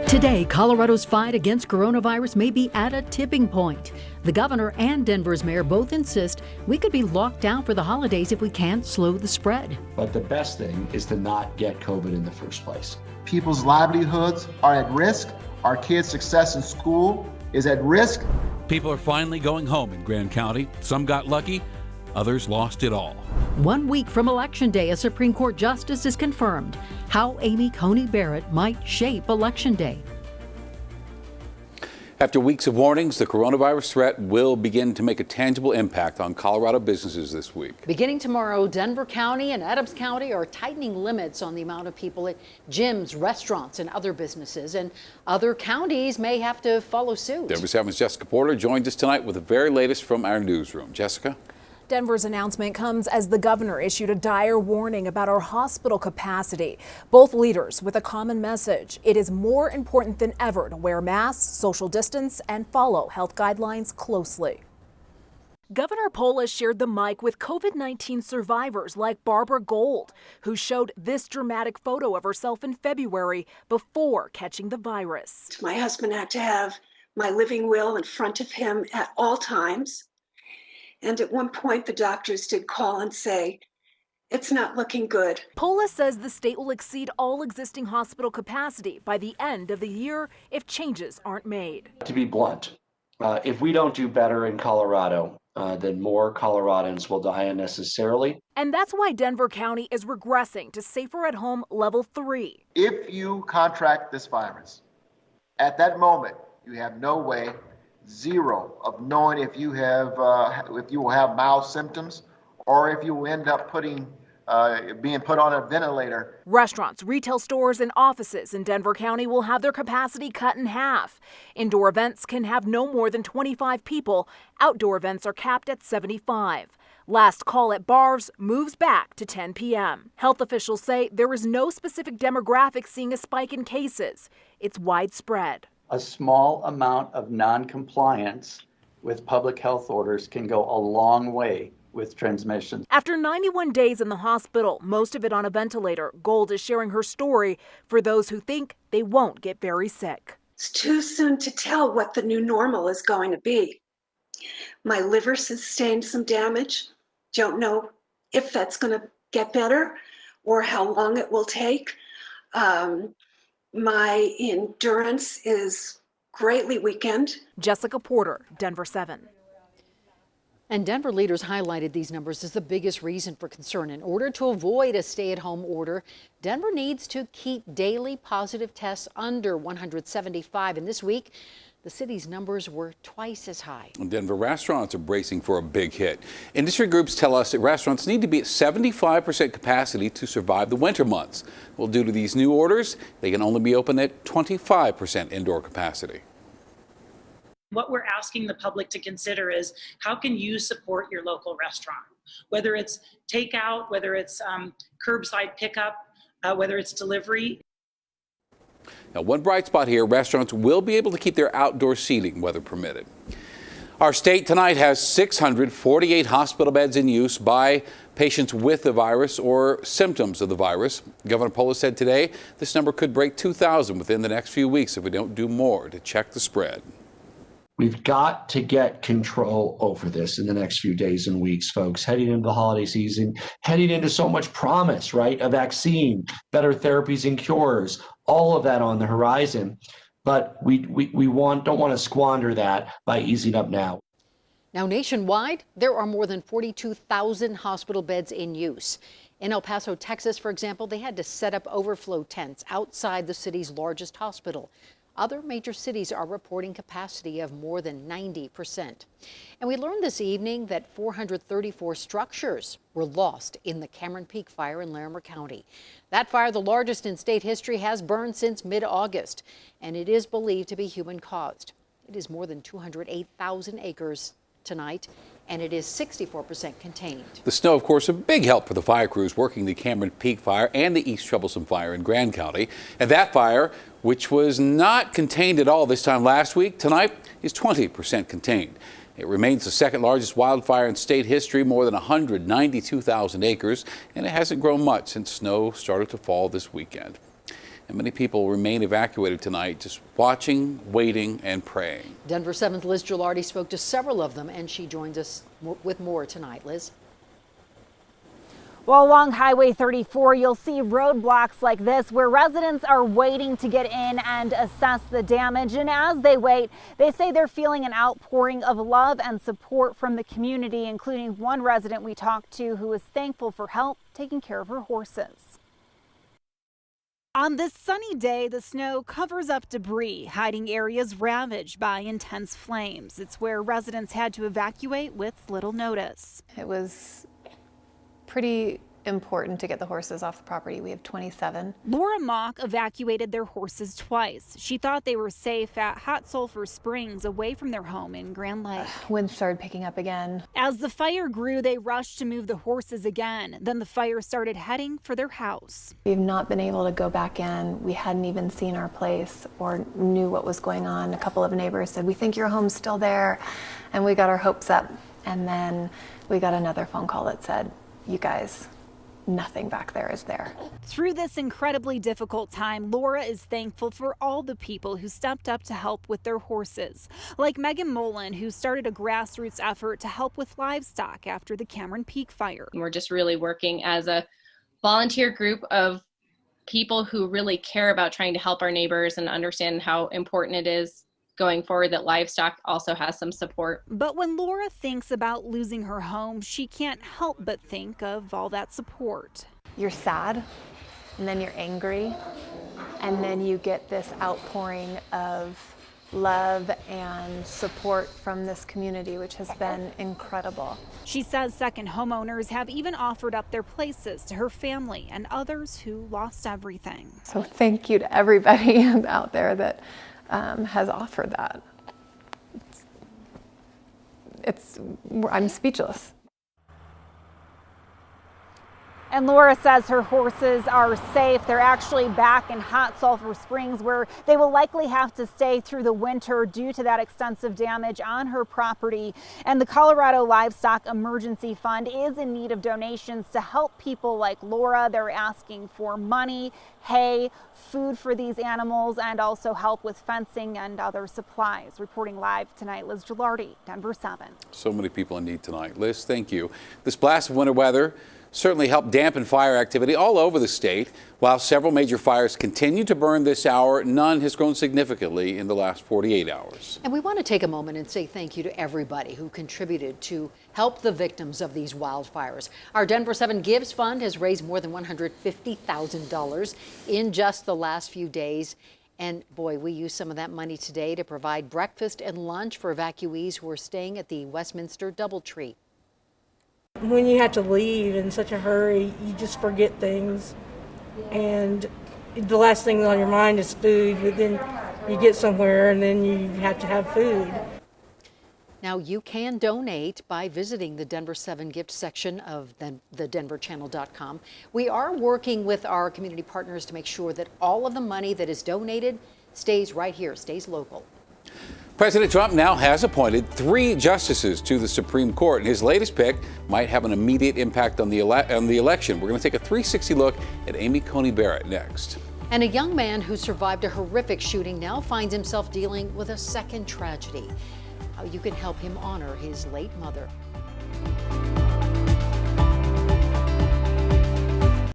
Today, Colorado's fight against coronavirus may be at a tipping point. The governor and Denver's mayor both insist we could be locked down for the holidays if we can't slow the spread. But the best thing is to not get COVID in the first place. People's livelihoods are at risk. Our kids' success in school is at risk. People are finally going home in Grand County. Some got lucky, others lost it all. 1 week from Election Day, a Supreme Court justice is confirmed how Amy Coney Barrett might shape Election Day. After weeks of warnings, the coronavirus threat will begin to make a tangible impact on Colorado businesses this week. Beginning tomorrow, Denver County and Adams County are tightening limits on the amount of people at gyms, restaurants, and other businesses, and other counties may have to follow suit. Denver7's Jessica Porter joins us tonight with the very latest from our newsroom. Jessica? Denver's announcement comes as the governor issued a dire warning about our hospital capacity. Both leaders with a common message. It is more important than ever to wear masks, social distance, and follow health guidelines closely. Governor Polis shared the mic with COVID-19 survivors like Barbara Gould, who showed this dramatic photo of herself in February before catching the virus. My husband had to have my living will in front of him at all times. And at one point, the doctors did call and say, it's not looking good. Polis says the state will exceed all existing hospital capacity by the end of the year if changes aren't made. To be blunt, if we don't do better in Colorado, then more Coloradans will die unnecessarily. And that's why Denver County is regressing to safer at home level 3. If you contract this virus, at that moment, you have no way, zero, of knowing if you will have mild symptoms or if you will end up being put on a ventilator. Restaurants, retail stores, and offices in Denver County will have their capacity cut in half. Indoor events can have no more than 25 people. Outdoor events are capped at 75. Last call at bars moves back to 10 p.m. Health officials say there is no specific demographic seeing a spike in cases. It's widespread. A small amount of non-compliance with public health orders can go a long way with transmission. After 91 days in the hospital, most of it on a ventilator, Gould is sharing her story for those who think they won't get very sick. It's too soon to tell what the new normal is going to be. My liver sustained some damage. Don't know if that's going to get better or how long it will take. My endurance is greatly weakened. Jessica Porter, Denver7. And Denver leaders highlighted these numbers as the biggest reason for concern. In order to avoid a stay-at-home order, Denver needs to keep daily positive tests under 175. And this week, the city's numbers were twice as high. Denver restaurants are bracing for a big hit. Industry groups tell us that restaurants need to be at 75% capacity to survive the winter months. Well, due to these new orders, they can only be open at 25% indoor capacity. What we're asking the public to consider is how can you support your local restaurant? Whether it's takeout, whether it's curbside pickup, whether it's delivery. Now, one bright spot here, restaurants will be able to keep their outdoor seating, weather permitted. Our state tonight has 648 hospital beds in use by patients with the virus or symptoms of the virus. Governor Polis said today this number could break 2,000 within the next few weeks if we don't do more to check the spread. We've got to get control over this in the next few days and weeks, folks, heading into the holiday season, heading into so much promise, right? A vaccine, better therapies and cures, all of that on the horizon. But we don't want to squander that by easing up now. Now, nationwide, there are more than 42,000 hospital beds in use. In El Paso, Texas, for example, they had to set up overflow tents outside the city's largest hospital. Other major cities are reporting capacity of more than 90%. And we learned this evening that 434 structures were lost in the Cameron Peak fire in Larimer County. That fire, the largest in state history, has burned since mid-August, and it is believed to be human-caused. It is more than 208,000 acres tonight, and it is 64% contained. The snow, of course, a big help for the fire crews working the Cameron Peak fire and the East Troublesome fire in Grand County. And that fire, which was not contained at all this time last week, tonight is 20% contained. It remains the second largest wildfire in state history, more than 192,000 acres, and it hasn't grown much since snow started to fall this weekend. And many people remain evacuated tonight, just watching, waiting, and praying. Denver 7's Liz Gilardi spoke to several of them, and she joins us with more tonight. Liz? Well, along Highway 34, you'll see roadblocks like this where residents are waiting to get in and assess the damage. And as they wait, they say they're feeling an outpouring of love and support from the community, including one resident we talked to who was thankful for help taking care of her horses. On this sunny day, the snow covers up debris, hiding areas ravaged by intense flames. It's where residents had to evacuate with little notice. It was pretty important to get the horses off the property. We have 27. Laura Mock evacuated their horses twice. She thought they were safe at Hot Sulphur Springs, away from their home in Grand Lake. Wind started picking up again. As the fire grew, they rushed to move the horses again. Then the fire started heading for their house. We've not been able to go back in. We hadn't even seen our place or knew what was going on. A couple of neighbors said, "We think your home's still there." And we got our hopes up. And then we got another phone call that said, "You guys, nothing back there is there." Through this incredibly difficult time, Laura is thankful for all the people who stepped up to help with their horses, like Megan Mullen, who started a grassroots effort to help with livestock after the Cameron Peak fire. We're just really working as a volunteer group of people who really care about trying to help our neighbors and understand how important it is going forward that livestock also has some support. But when Laura thinks about losing her home, she can't help but think of all that support. You're sad, and then you're angry, and then you get this outpouring of love and support from this community, which has been incredible. She says second homeowners have even offered up their places to her family and others who lost everything. So thank you to everybody out there that has offered that. I'm speechless. And Laura says her horses are safe. They're actually back in Hot Sulphur Springs, where they will likely have to stay through the winter due to that extensive damage on her property. And the Colorado Livestock Emergency Fund is in need of donations to help people like Laura. They're asking for money, hay, food for these animals, and also help with fencing and other supplies. Reporting live tonight, Liz Gilardi, Denver 7. So many people in need tonight. Liz, thank you. This blast of winter weather certainly helped dampen fire activity all over the state. While several major fires continue to burn this hour, none has grown significantly in the last 48 hours. And we want to take a moment and say thank you to everybody who contributed to help the victims of these wildfires. Our Denver 7 Gives Fund has raised more than $150,000 in just the last few days. And boy, we used some of that money today to provide breakfast and lunch for evacuees who are staying at the Westminster Doubletree. When you have to leave in such a hurry, you just forget things. And the last thing on your mind is food, but then you get somewhere and then you have to have food. Now you can donate by visiting the Denver 7 gift section of the denverchannel.com. We are working with our community partners to make sure that all of the money that is donated stays right here, stays local. President Trump now has appointed 3 justices to the Supreme Court, and his latest pick might have an immediate impact on the election. We're going to take a 360 look at Amy Coney Barrett next. And a young man who survived a horrific shooting now finds himself dealing with a second tragedy. How you can help him honor his late mother.